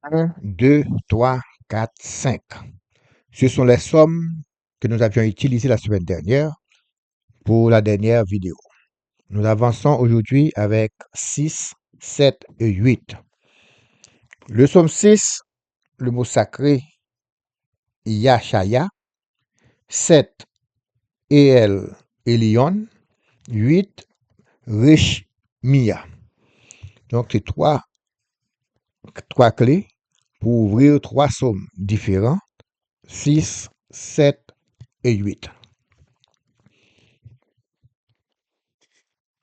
1, 2, 3, 4, 5. Ce sont les sommes que nous avions utilisées la semaine dernière pour la dernière vidéo. Nous avançons aujourd'hui avec 6, 7 et 8. Le somme 6, le mot sacré Yashaya, 7 El Elion, 8 Rishmia. Donc, c'est trois clés pour ouvrir trois sommes différents, 6, 7 et 8.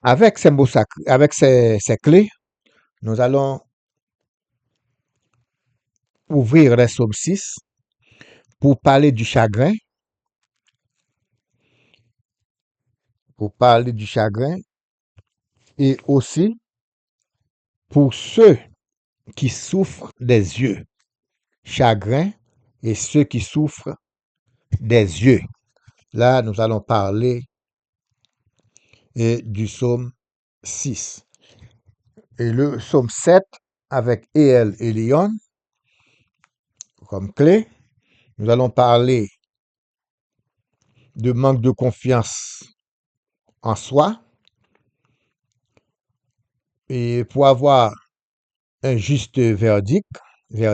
Avec ces mots sacrés, avec ces clés, nous allons ouvrir les sommes 6 pour parler du chagrin, et aussi pour ceux qui souffrent des yeux. Chagrin et ceux qui souffrent des yeux. Là, nous allons parler du psaume 6. Et le psaume 7 avec El Elion comme clé. Nous allons parler de manque de confiance en soi. Et pour avoir un juste verdict, nous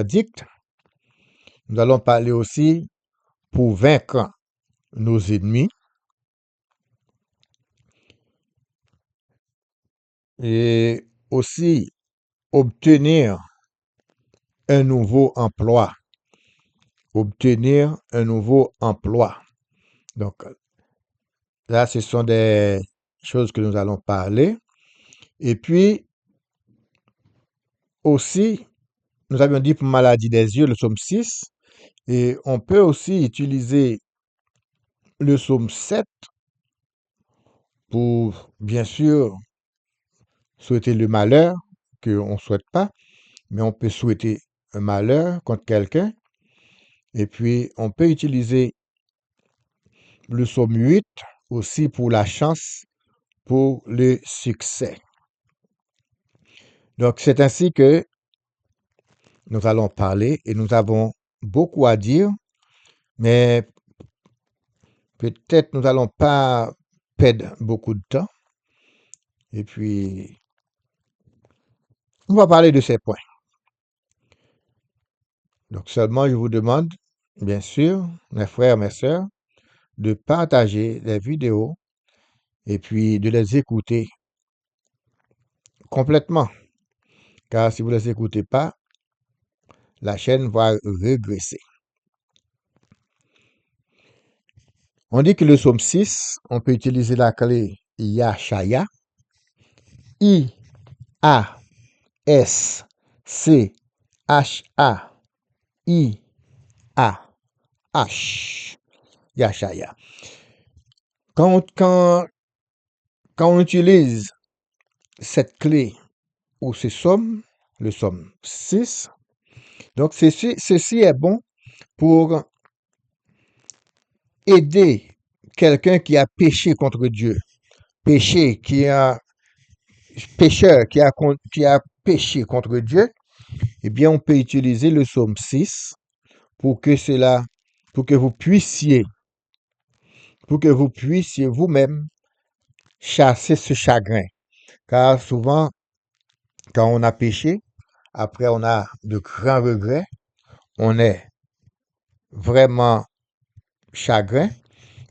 allons parler aussi pour vaincre nos ennemis et aussi obtenir un nouveau emploi. Donc là, ce sont des choses que nous allons parler. Et puis aussi, nous avions dit pour maladie des yeux, le psaume 6. Et on peut aussi utiliser le psaume 7 pour, bien sûr, souhaiter le malheur qu'on ne souhaite pas, mais on peut souhaiter un malheur contre quelqu'un. Et puis, on peut utiliser le psaume 8 aussi pour la chance, pour le succès. Donc, c'est ainsi que nous allons parler et nous avons beaucoup à dire, mais peut-être nous n'allons pas perdre beaucoup de temps. Et puis, on va parler de ces points. Donc, seulement, je vous demande, bien sûr, mes frères, mes sœurs, de partager les vidéos et puis de les écouter complètement. Car si vous ne les écoutez pas, la chaîne va régresser. On dit que le psaume 6, on peut utiliser la clé Yashaya, I-A-S-C-H-A-I-A-H, Yashaya. Quand on utilise cette clé ou ce psaume, le psaume 6, donc ceci est bon pour aider quelqu'un qui a péché contre Dieu, pécheur qui a péché contre Dieu, eh bien, on peut utiliser le psaume 6 pour que vous puissiez vous-même chasser ce chagrin. Car souvent, quand on a péché, après on a de grands regrets, on est vraiment chagrin.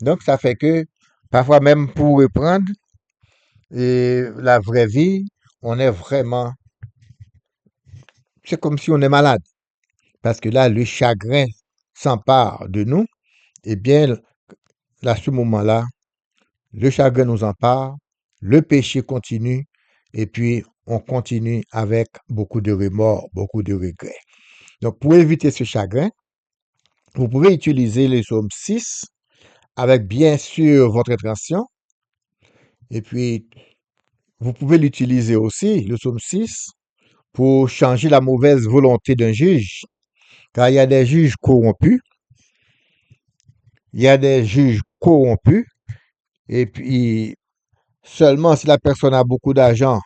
Donc, ça fait que parfois même pour reprendre la vraie vie, on est vraiment, c'est comme si on est malade. Parce que là, le chagrin s'empare de nous. Eh bien, à ce moment-là, le chagrin nous empare, le péché continue, et puis on continue avec beaucoup de remords, beaucoup de regrets. Donc, pour éviter ce chagrin, vous pouvez utiliser le psaume 6 avec bien sûr votre intention. Et puis, vous pouvez l'utiliser aussi, le psaume 6, pour changer la mauvaise volonté d'un juge. Car il y a des juges corrompus. Et puis, seulement si la personne a beaucoup d'argent,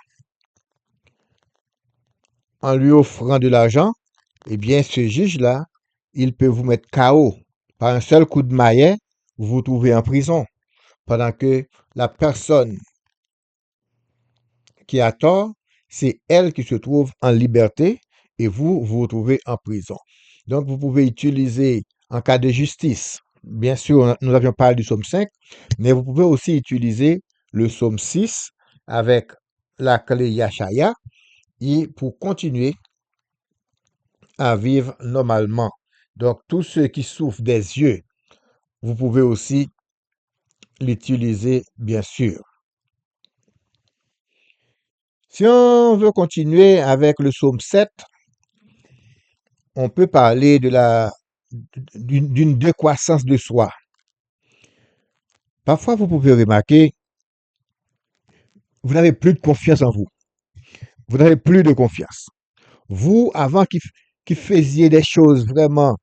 en lui offrant de l'argent, eh bien, ce juge-là, il peut vous mettre KO. Par un seul coup de maillet, vous vous trouvez en prison, pendant que la personne qui a tort, c'est elle qui se trouve en liberté et vous vous retrouvez en prison. Donc, vous pouvez utiliser en cas de justice. Bien sûr, nous avions parlé du psaume 5, mais vous pouvez aussi utiliser le psaume 6 avec la clé Yashaya et pour continuer à vivre normalement. Donc, tous ceux qui souffrent des yeux, vous pouvez aussi l'utiliser, bien sûr. Si on veut continuer avec le psaume 7, on peut parler d'une décroissance de soi. Parfois, vous pouvez remarquer, vous n'avez plus de confiance en vous. Vous n'avez plus de confiance. Vous, avant qui faisiez des choses vraiment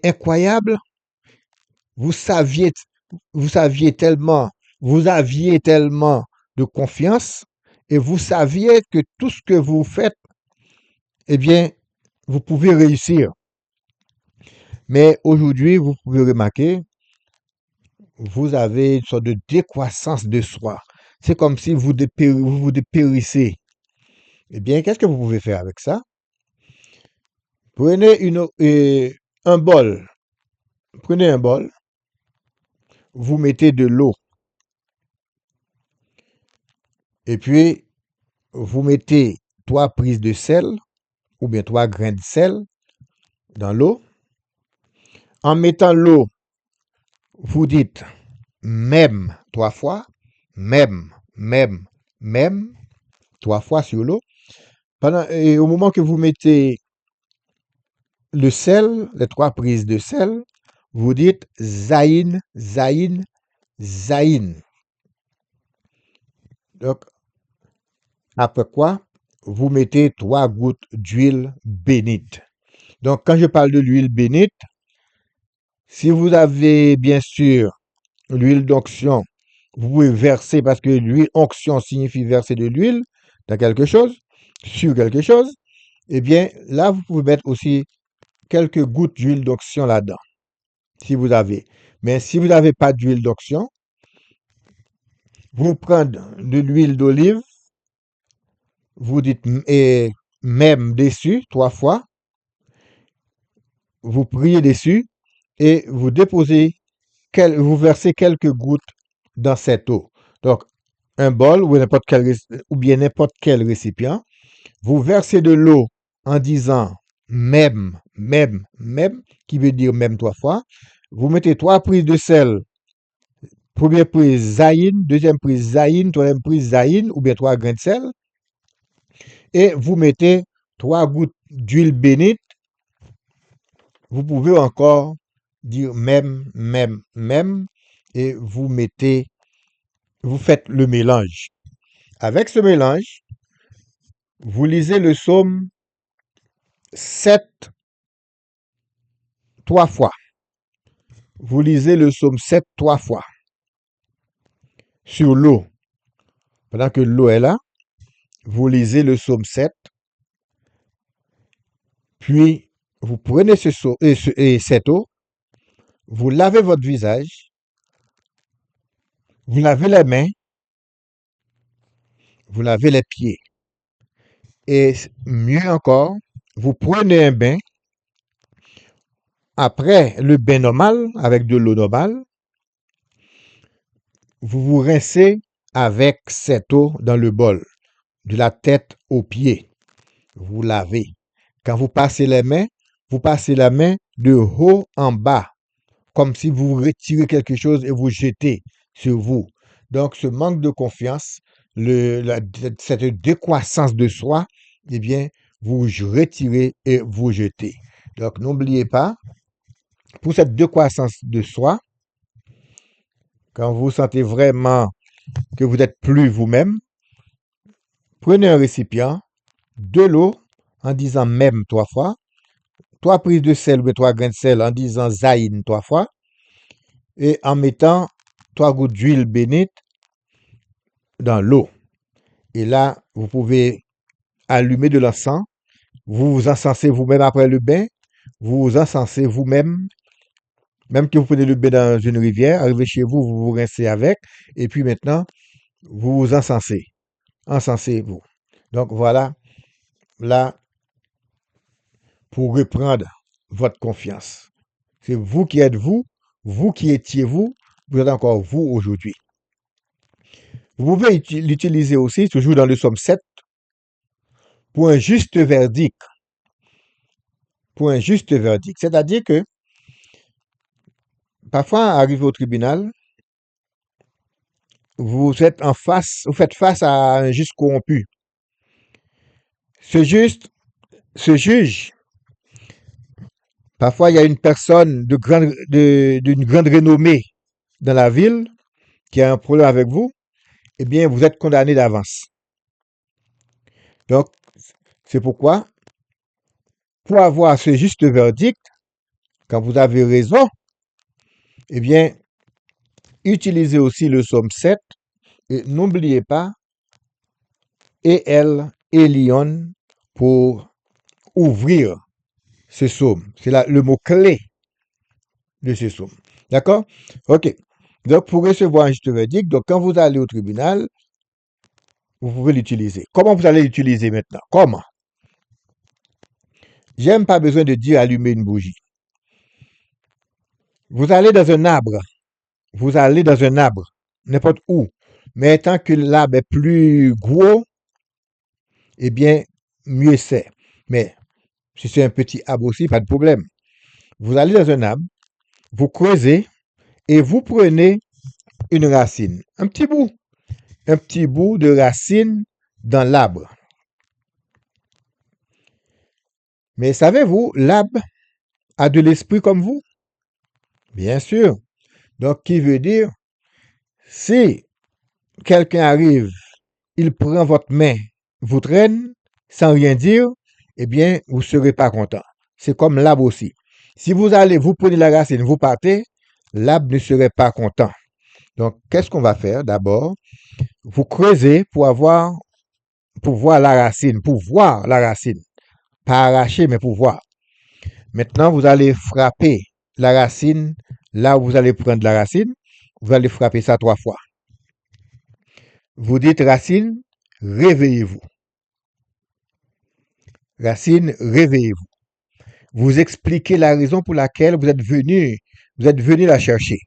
incroyables, vous saviez, vous aviez tellement de confiance et vous saviez que tout ce que vous faites, eh bien, vous pouvez réussir. Mais aujourd'hui, vous pouvez remarquer, vous avez une sorte de décroissance de soi. C'est comme si vous vous dépérissez. Eh bien, qu'est-ce que vous pouvez faire avec ça? Prenez un bol. Prenez un bol, vous mettez de l'eau et puis vous mettez 3 prises de sel ou bien 3 grains de sel dans l'eau. En mettant l'eau, vous dites même 3 fois, même, 3 fois sur l'eau. Et au moment que vous mettez le sel, les 3 prises de sel, vous dites Zaïn, Zaïn, Zaïn. Donc, après quoi, vous mettez 3 gouttes d'huile bénite. Donc, quand je parle de l'huile bénite, si vous avez bien sûr l'huile d'onction, vous pouvez verser, parce que l'huile onction signifie verser de l'huile dans quelque chose, sur quelque chose, eh bien, là, vous pouvez mettre aussi quelques gouttes d'huile d'onction là-dedans, si vous avez. Mais si vous n'avez pas d'huile d'onction, vous prenez de l'huile d'olive, vous dites et même dessus 3 fois, vous priez dessus et vous déposez, vous versez quelques gouttes dans cette eau. Donc, un bol ou bien n'importe quel récipient, vous versez de l'eau en disant même, qui veut dire même 3 fois. Vous mettez 3 prises de sel. Première prise zaïn, deuxième prise zaïn, troisième prise zaïn, ou bien 3 grains de sel. Et vous mettez 3 gouttes d'huile bénite. Vous pouvez encore dire même, et vous faites le mélange. Avec ce mélange, vous lisez le psaume 7 3 fois. Vous lisez le psaume 7 3 fois sur l'eau. Pendant que l'eau est là, vous lisez le psaume 7. Puis, vous prenez cette eau, vous lavez votre visage, vous lavez les mains, vous lavez les pieds. Et mieux encore, vous prenez un bain. Après le bain normal, avec de l'eau normale, vous vous rincez avec cette eau dans le bol, de la tête aux pieds. Vous lavez. Quand vous passez la main de haut en bas, comme si vous retirez quelque chose et vous jetez sur vous. Donc, ce manque de confiance, cette décroissance de soi, eh bien, vous retirez et vous jetez. Donc, n'oubliez pas, pour cette décroissance de soi, quand vous sentez vraiment que vous n'êtes plus vous-même, prenez un récipient, de l'eau, en disant même 3 fois, 3 prises de sel ou 3 grains de sel en disant zaïn 3 fois, et en mettant 3 gouttes d'huile bénite dans l'eau. Et là, vous pouvez allumer de l'encens Vous vous encensez vous-même après le bain. Vous vous encensez vous-même. Même que vous prenez le bain dans une rivière, arrivez chez vous, vous vous rincez avec. Et puis maintenant, vous vous encensez. Encensez-vous. Donc voilà, là, pour reprendre votre confiance. C'est vous qui êtes vous, vous qui étiez vous, vous êtes encore vous aujourd'hui. Vous pouvez l'utiliser aussi, toujours dans le psaume 7, pour un juste verdict. Pour un juste verdict. C'est-à-dire que, parfois, arrivé au tribunal, vous faites face à un juge corrompu. Ce juge, parfois, il y a une personne d'une grande renommée dans la ville qui a un problème avec vous, eh bien, vous êtes condamné d'avance. Donc, c'est pourquoi, pour avoir ce juste verdict, quand vous avez raison, eh bien, utilisez aussi le psaume 7 et n'oubliez pas et elle et Lyon pour ouvrir ce psaume. C'est le mot clé de ce psaume. D'accord? OK. Donc, pour recevoir un juste verdict, donc quand vous allez au tribunal, vous pouvez l'utiliser. Comment vous allez l'utiliser maintenant? Comment? J'aime pas besoin de dire allumer une bougie. Vous allez dans un arbre. Vous allez dans un arbre, n'importe où. Mais tant que l'arbre est plus gros, eh bien, mieux c'est. Mais si c'est un petit arbre aussi, pas de problème. Vous allez dans un arbre, vous creusez et vous prenez une racine, un petit bout de racine dans l'arbre. Mais savez-vous, l'arbre a de l'esprit comme vous? Bien sûr. Donc, qui veut dire, si quelqu'un arrive, il prend votre main, vous traîne, sans rien dire, eh bien, vous ne serez pas content. C'est comme l'arbre aussi. Si vous allez, vous prenez la racine, vous partez, l'arbre ne serait pas content. Donc, qu'est-ce qu'on va faire? D'abord, vous creusez pour voir la racine, Pas arracher, mais pour voir. Maintenant, vous allez frapper la racine là où vous allez prendre la racine. Vous allez frapper ça 3 fois. Vous dites racine, réveillez-vous. Racine, réveillez-vous. Vous expliquez la raison pour laquelle vous êtes venu la chercher.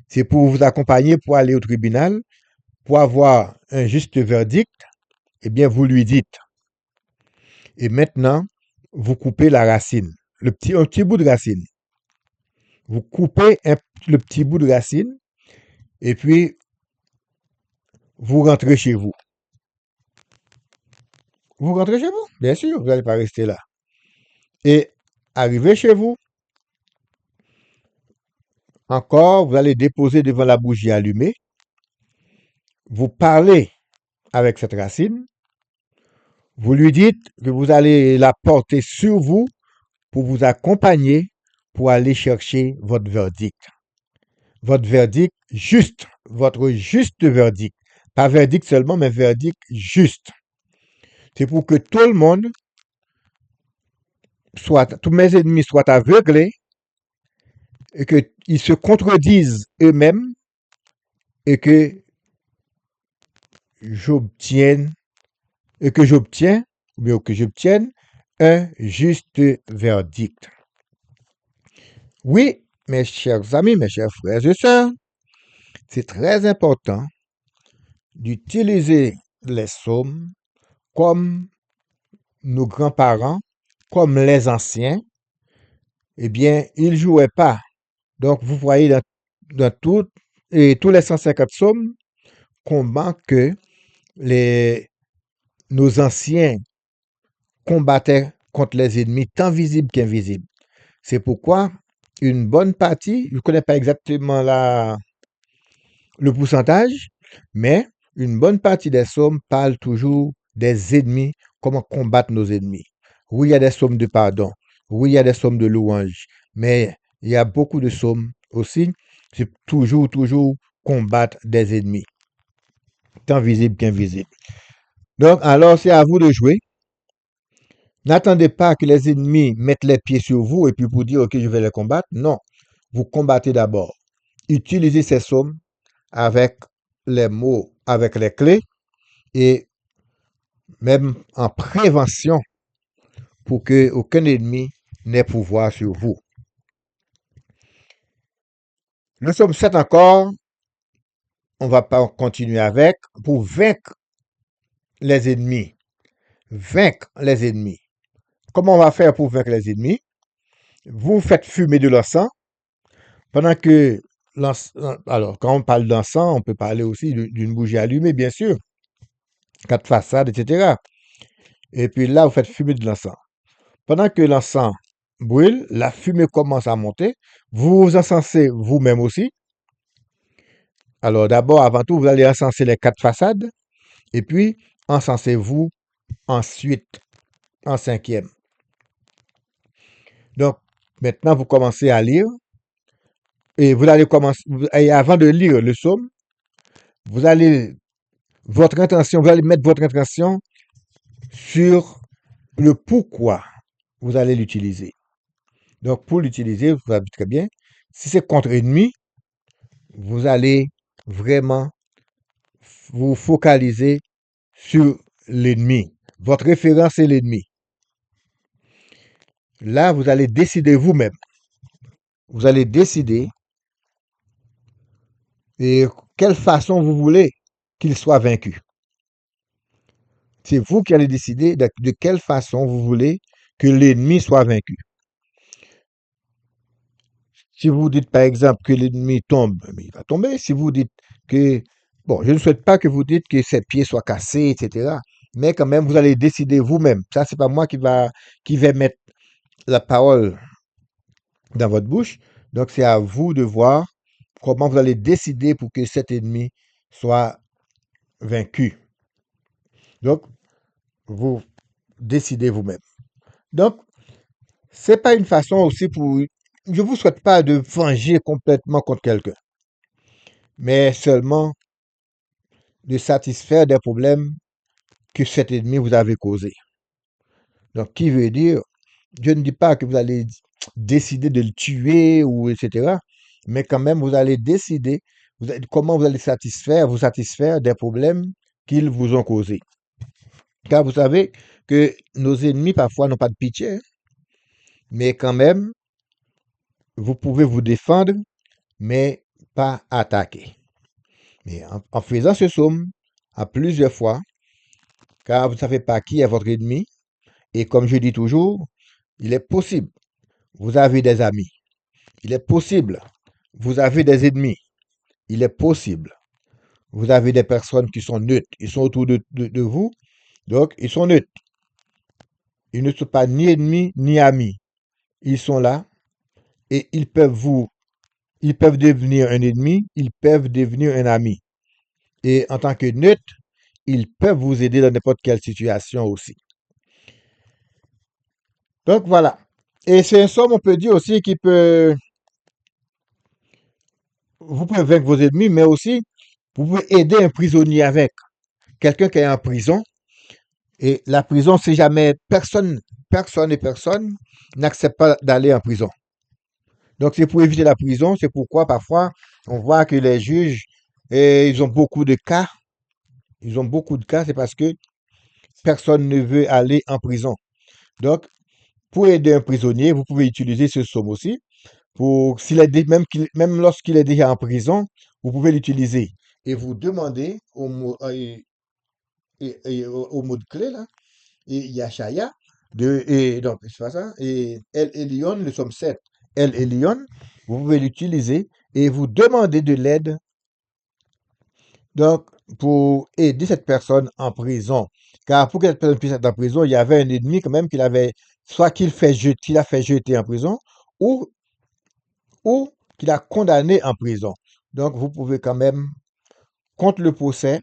C'est pour vous accompagner pour aller au tribunal, pour avoir un juste verdict. Eh bien, vous lui dites. Et maintenant, vous coupez la racine, un petit bout de racine. Vous coupez le petit bout de racine et puis vous rentrez chez vous. Vous rentrez chez vous? Bien sûr, vous n'allez pas rester là. Et arrivé chez vous, encore, vous allez déposer devant la bougie allumée. Vous parlez avec cette racine. Vous lui dites que vous allez la porter sur vous pour vous accompagner pour aller chercher votre verdict. Votre verdict juste, votre juste verdict. Pas verdict seulement, mais verdict juste. C'est pour que tout le monde tous mes ennemis soient aveuglés et qu'ils se contredisent eux-mêmes et que j'obtienne, ou bien que j'obtienne un juste verdict. Oui, mes chers amis, mes chers frères et sœurs, c'est très important d'utiliser les psaumes comme nos grands-parents, comme les anciens. Eh bien, ils ne jouaient pas. Donc, vous voyez dans tous les 150 psaumes, comment que nos anciens combattaient contre les ennemis tant visibles qu'invisibles. C'est pourquoi une bonne partie, je ne connais pas exactement le pourcentage, mais une bonne partie des psaumes parlent toujours des ennemis, comment combattre nos ennemis. Oui, il y a des psaumes de pardon. Oui, il y a des psaumes de louange. Mais il y a beaucoup de psaumes aussi, c'est toujours combattre des ennemis, tant visibles qu'invisibles. Donc, alors, c'est à vous de jouer. N'attendez pas que les ennemis mettent les pieds sur vous et puis pour dire, OK, je vais les combattre. Non, vous combattez d'abord. Utilisez ces psaumes avec les mots, avec les clés et même en prévention pour que aucun ennemi n'ait pouvoir sur vous. Le psaume 7 encore, on va pas continuer avec, pour vaincre les ennemis. Vaincre les ennemis. Comment on va faire pour vaincre les ennemis? Vous faites fumer de l'encens pendant que alors, quand on parle d'encens, on peut parler aussi d'une bougie allumée, bien sûr, quatre façades, etc. Et puis là, vous faites fumer de l'encens. Pendant que l'encens brûle, la fumée commence à monter. Vous vous encensez vous-même aussi. Alors d'abord, avant tout, vous allez encenser les quatre façades. Et puis, encensez-vous ensuite en cinquième. Donc, maintenant, vous commencez à lire. Et vous allez commencer. Et avant de lire le psaume, vous allez vous allez mettre votre intention sur le pourquoi vous allez l'utiliser. Donc, pour l'utiliser, vous savez très bien, si c'est contre ennemi, vous allez vraiment vous focaliser sur l'ennemi. Votre référence est l'ennemi. Là, vous allez décider vous-même. Vous allez décider de quelle façon vous voulez qu'il soit vaincu. C'est vous qui allez décider de quelle façon vous voulez que l'ennemi soit vaincu. Si vous dites par exemple que l'ennemi tombe, il va tomber. Si vous dites que, bon, je ne souhaite pas que vous dites que ses pieds soient cassés, etc. Mais quand même, vous allez décider vous-même. Ça, c'est pas moi qui vais mettre la parole dans votre bouche. Donc, c'est à vous de voir comment vous allez décider pour que cet ennemi soit vaincu. Donc, vous décidez vous-même. Donc, c'est pas une façon aussi pour. Je vous souhaite pas de venger complètement contre quelqu'un, mais seulement de satisfaire des problèmes que cet ennemi vous avait causés. Donc, qui veut dire, je ne dis pas que vous allez décider de le tuer ou etc., mais quand même, vous allez décider comment vous allez vous satisfaire des problèmes qu'ils vous ont causés. Car vous savez que nos ennemis parfois n'ont pas de pitié, hein, mais quand même, vous pouvez vous défendre, mais pas attaquer. Mais en faisant ce psaume à plusieurs fois, car vous ne savez pas qui est votre ennemi, et comme je dis toujours, il est possible, vous avez des amis. Il est possible, vous avez des ennemis. Il est possible, vous avez des personnes qui sont neutres. Ils sont autour de vous, donc ils sont neutres. Ils ne sont pas ni ennemis ni amis. Ils sont là et ils peuvent devenir un ennemi, ils peuvent devenir un ami. Et en tant que neutres, ils peuvent vous aider dans n'importe quelle situation aussi. Donc voilà. Et c'est un somme, on peut dire aussi, vous pouvez vaincre vos ennemis, mais aussi, vous pouvez aider un prisonnier avec. Quelqu'un qui est en prison. Et la prison, c'est jamais personne n'accepte pas d'aller en prison. Donc c'est pour éviter la prison, c'est pourquoi parfois on voit que les juges, ils ont beaucoup de cas. Ils ont beaucoup de cas, c'est parce que personne ne veut aller en prison. Donc, pour aider un prisonnier, vous pouvez utiliser ce somme aussi. Pour s'il est même lorsqu'il est déjà en prison, vous pouvez l'utiliser. Et vous demandez au mot de clé là, et Yashaya, et donc, c'est pas ça, et El Elyon, nous sommes 7. El Elyon, vous pouvez l'utiliser et vous demandez de l'aide, donc, pour aider cette personne en prison. Car pour que cette personne puisse être en prison, il y avait un ennemi quand même soit qu'il a fait jeter en prison, ou, ou qu'il a condamné en prison. Donc, vous pouvez quand même, contre le procès,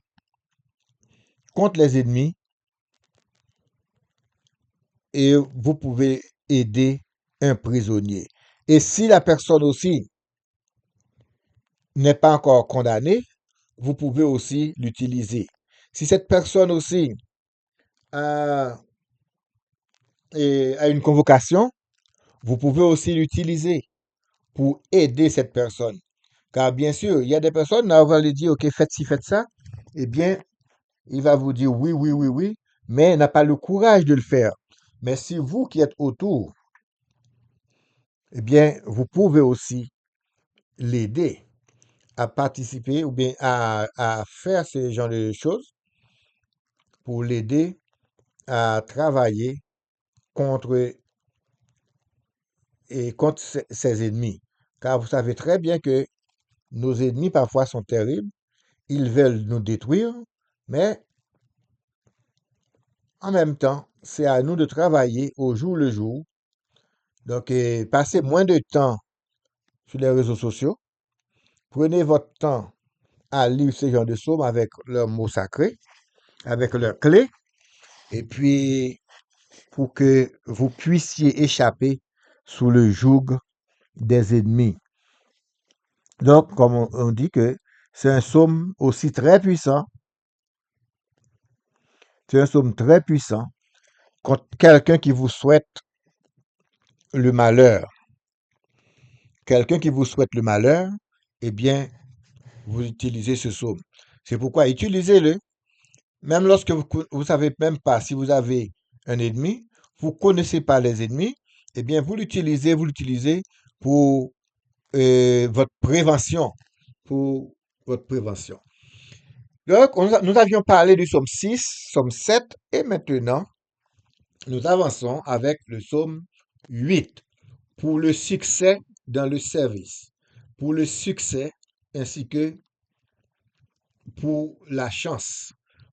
contre les ennemis, et vous pouvez aider un prisonnier. Et si la personne aussi n'est pas encore condamnée, vous pouvez aussi l'utiliser. Si cette personne aussi a à une convocation, vous pouvez aussi l'utiliser pour aider cette personne. Car bien sûr, il y a des personnes, là, on va lui dire, OK, faites ci, faites ça. Eh bien, il va vous dire oui, oui, oui, oui, mais n'a pas le courage de le faire. Mais si vous qui êtes autour, eh bien, vous pouvez aussi l'aider à participer ou bien à faire ce genre de choses pour l'aider à travailler contre, contre ses ennemis. Car vous savez très bien que nos ennemis parfois sont terribles, ils veulent nous détruire, mais en même temps, c'est à nous de travailler au jour le jour. Donc, passez moins de temps sur les réseaux sociaux. Prenez votre temps à lire ce genre de psaumes avec leurs mots sacrés, avec leurs clés, et puis pour que vous puissiez échapper sous le joug des ennemis. Donc, comme on dit que c'est un psaume aussi très puissant, c'est un psaume très puissant contre quelqu'un qui vous souhaite le malheur. Quelqu'un qui vous souhaite le malheur, eh bien, vous utilisez ce psaume. C'est pourquoi utilisez-le, même lorsque vous ne savez même pas si vous avez un ennemi, vous ne connaissez pas les ennemis, eh bien, vous l'utilisez pour votre prévention. Pour votre prévention. Donc, nous avions parlé du psaume 6, psaume 7, et maintenant, nous avançons avec le psaume 8 pour le succès dans le service, pour le succès ainsi que pour la chance.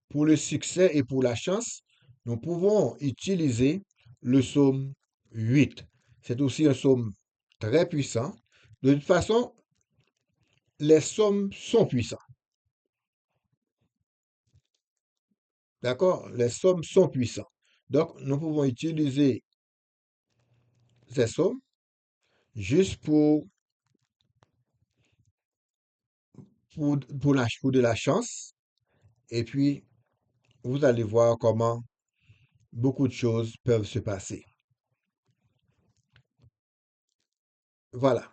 Pour le succès et pour la chance, nous pouvons utiliser le psaume 8. C'est aussi un psaume très puissant. De toute façon, les psaumes sont puissants. D'accord? Les psaumes sont puissants. Donc, nous pouvons utiliser ces psaumes juste pour de la chance. Et puis, vous allez voir comment beaucoup de choses peuvent se passer. Voilà.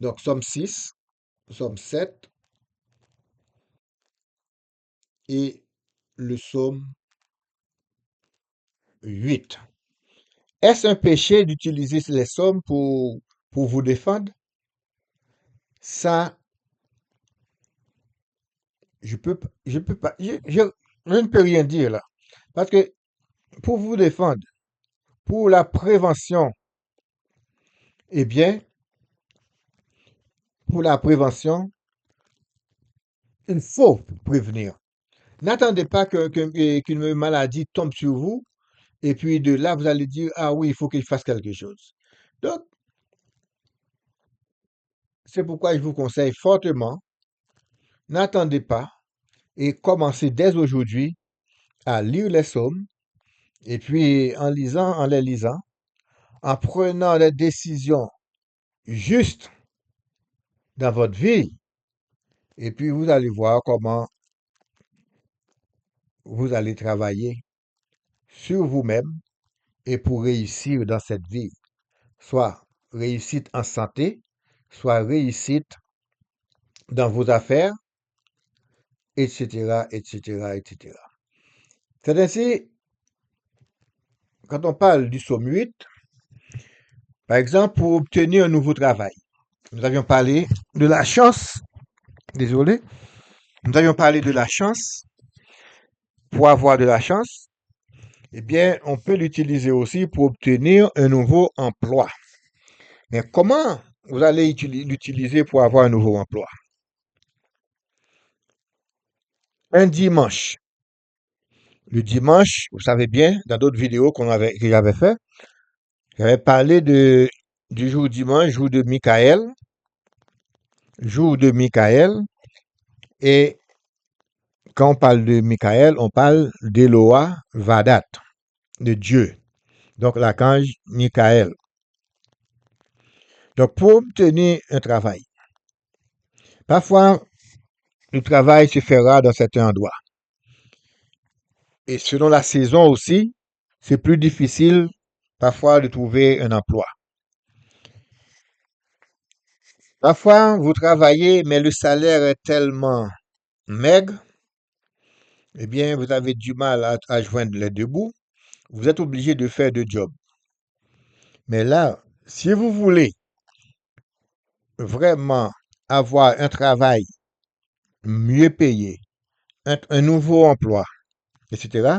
Donc, psaume 6, psaume 7 et le psaume 8. Est-ce un péché d'utiliser les psaumes pour vous défendre? Ça, je peux pas, je ne peux rien dire là. Parce que pour vous défendre, pour la prévention, eh bien, pour la prévention, il faut prévenir. N'attendez pas qu'une maladie tombe sur vous et puis de là, vous allez dire, ah oui, il faut qu'il fasse quelque chose. Donc, c'est pourquoi je vous conseille fortement, n'attendez pas et commencez dès aujourd'hui à lire les psaumes et puis en les lisant, en prenant les décisions justes dans votre vie, et puis vous allez voir comment vous allez travailler sur vous-même et pour réussir dans cette vie, soit réussite en santé, soit réussite dans vos affaires, etc., etc., etc. C'est ainsi, quand on parle du psaume 8, par exemple, pour obtenir un nouveau travail, nous avions parlé de la chance, désolé, nous avions parlé de la chance, pour avoir de la chance, eh bien, on peut l'utiliser aussi pour obtenir un nouveau emploi. Mais comment vous allez l'utiliser pour avoir un nouveau emploi? Un dimanche. Le dimanche, vous savez bien, dans d'autres vidéos que j'avais fait, j'avais parlé du jour dimanche, jour de Michael, et quand on parle de Michael, on parle d'Eloah Vadat, de Dieu. Donc l'archange Michael. Donc pour obtenir un travail, parfois le travail se fera dans certains endroits. Et selon la saison aussi, c'est plus difficile parfois de trouver un emploi. Parfois, vous travaillez, mais le salaire est tellement maigre, eh bien, vous avez du mal à joindre les deux bouts. Vous êtes obligé de faire deux jobs. Mais là, si vous voulez vraiment avoir un travail mieux payé, un nouveau emploi, etc.,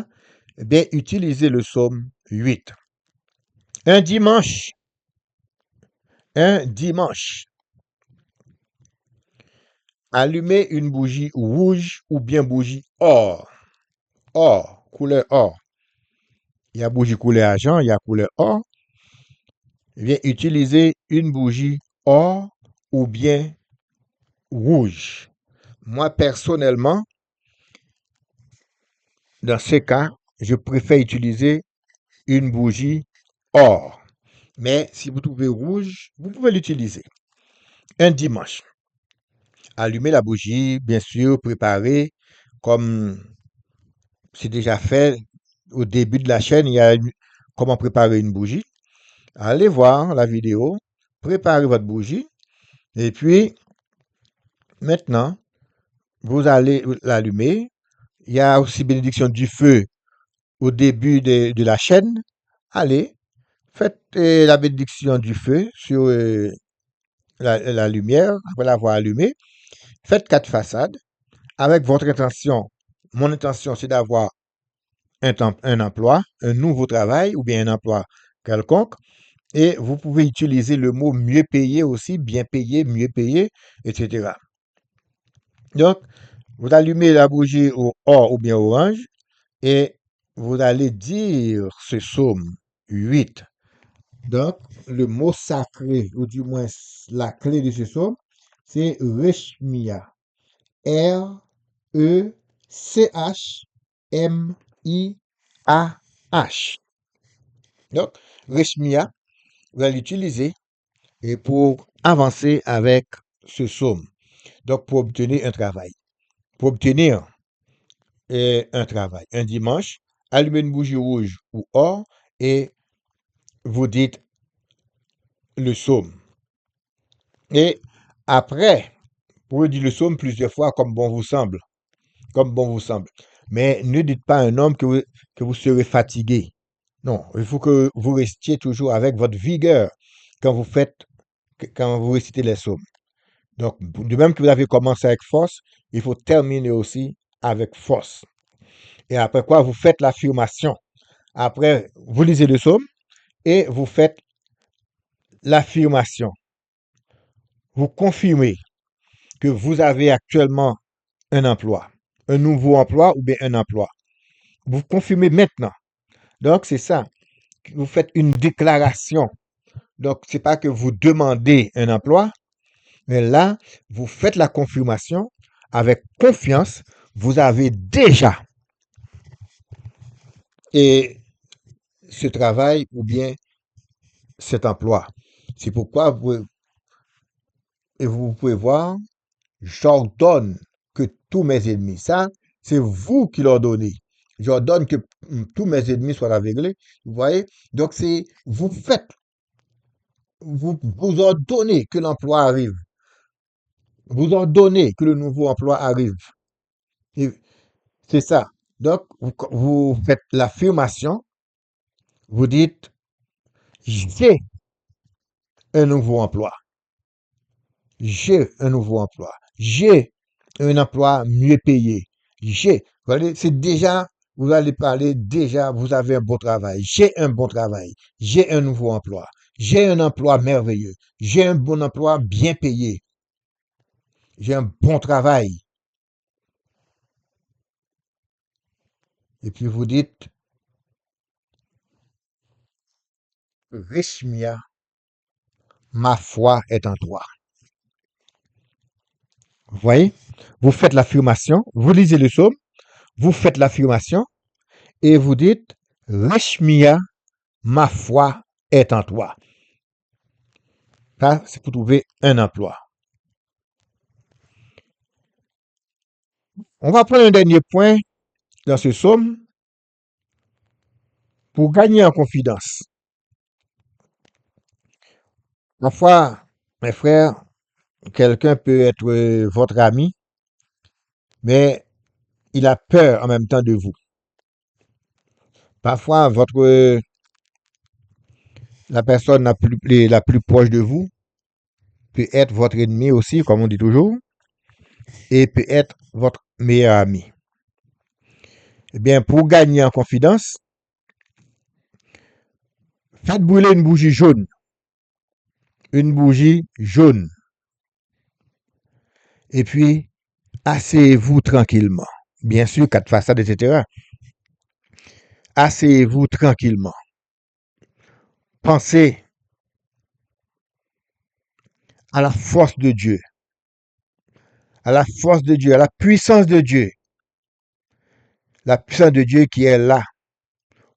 eh bien, utilisez le psaume 8. Un dimanche, un dimanche, allumez une bougie rouge ou bien bougie or. Or, couleur or. Il y a bougie couleur argent, il y a couleur or. Eh bien, utilisez une bougie or ou bien rouge. Moi, personnellement, dans ces cas, je préfère utiliser une bougie or. Mais si vous trouvez rouge, vous pouvez l'utiliser. Un dimanche, allumez la bougie, bien sûr, préparez comme c'est déjà fait au début de la chaîne, il y a comment préparer une bougie. Allez voir la vidéo, préparez votre bougie et puis maintenant, vous allez l'allumer. Il y a aussi bénédiction du feu au début de la chaîne. Allez, faites la bénédiction du feu sur la lumière, après l'avoir allumée. Faites 4 façades avec votre intention. Mon intention, c'est d'avoir un emploi, un nouveau travail ou bien un emploi quelconque. Et vous pouvez utiliser le mot mieux payé aussi, bien payé, mieux payé, etc. Donc, vous allumez la bougie au or ou bien orange et vous allez dire ce psaume 8. Donc, le mot sacré, ou du moins la clé de ce psaume, c'est Reshmia. R-E-C-H-M-I-A-H. Donc, Reshmia, vous allez l'utiliser et pour avancer avec ce psaume. Donc, pour obtenir un travail. Pour obtenir un travail. Un dimanche, allumez une bougie rouge ou or et vous dites le psaume. Et après, vous pouvez dire le psaume plusieurs fois comme bon vous semble. Comme bon vous semble. Mais ne dites pas à un homme que vous serez fatigué. Non, il faut que vous restiez toujours avec votre vigueur quand vous récitez les psaumes. Donc, de même que vous avez commencé avec force, il faut terminer aussi avec force. Et après quoi, vous faites l'affirmation. Après, vous lisez le psaume et vous faites l'affirmation. Vous confirmez que vous avez actuellement un emploi, un nouveau emploi ou bien un emploi. Vous confirmez maintenant. Donc, c'est ça. Vous faites une déclaration. Donc, c'est pas que vous demandez un emploi, mais là, vous faites la confirmation avec confiance. Vous avez déjà et ce travail ou bien cet emploi. C'est pourquoi vous pouvez voir, j'ordonne que tous mes ennemis, ça, c'est vous qui l'ordonnez. J'ordonne que tous mes ennemis soient aveuglés. Vous voyez? Donc, c'est, vous faites, vous ordonnez que l'emploi arrive. Vous ordonnez que le nouveau emploi arrive. Et c'est ça. Donc, vous faites l'affirmation, vous dites, j'ai un nouveau emploi. J'ai un nouveau emploi. J'ai un emploi mieux payé. C'est déjà, vous allez parler déjà, vous avez un bon travail. J'ai un bon travail. J'ai un nouveau emploi. J'ai un emploi merveilleux. J'ai un bon emploi bien payé. J'ai un bon travail. Et puis vous dites, Rishmia, ma foi est en toi. Vous voyez? Vous faites l'affirmation, vous lisez le psaume, vous faites l'affirmation et vous dites, Rishmia, ma foi est en toi. Ça, c'est pour trouver un emploi. On va prendre un dernier point dans ce psaume pour gagner en confidence. Parfois, mes frères, quelqu'un peut être votre ami, mais il a peur en même temps de vous. Parfois, la personne la plus proche de vous peut être votre ennemi aussi, comme on dit toujours, et peut être votre meilleur ami. Eh bien, pour gagner en confidence, faites brûler une bougie jaune. Une bougie jaune. Et puis, asseyez-vous tranquillement. Bien sûr, quatre façades, etc. Asseyez-vous tranquillement. Pensez à la force de Dieu, à la force de Dieu, à la puissance de Dieu. La puissance de Dieu qui est là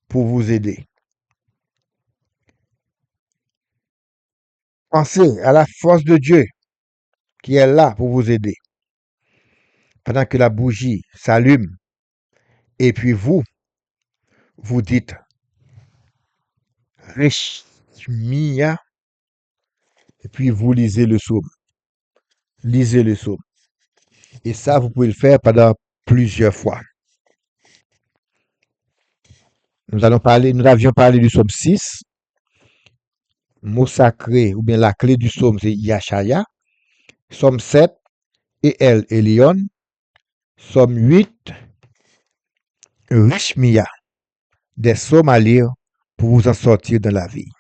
pour vous aider. Pensez à la force de Dieu qui est là pour vous aider. Pendant que la bougie s'allume, et puis vous dites Reshmia, et puis vous lisez le psaume. Lisez le psaume. Et ça, vous pouvez le faire pendant plusieurs fois. Nous avions parlé du psaume 6. Mot sacré, ou bien la clé du psaume, c'est Yashaya. Psaume 7, et El Elyon. Psaume 8, Rishmia. Des psaumes à lire pour vous en sortir dans la vie.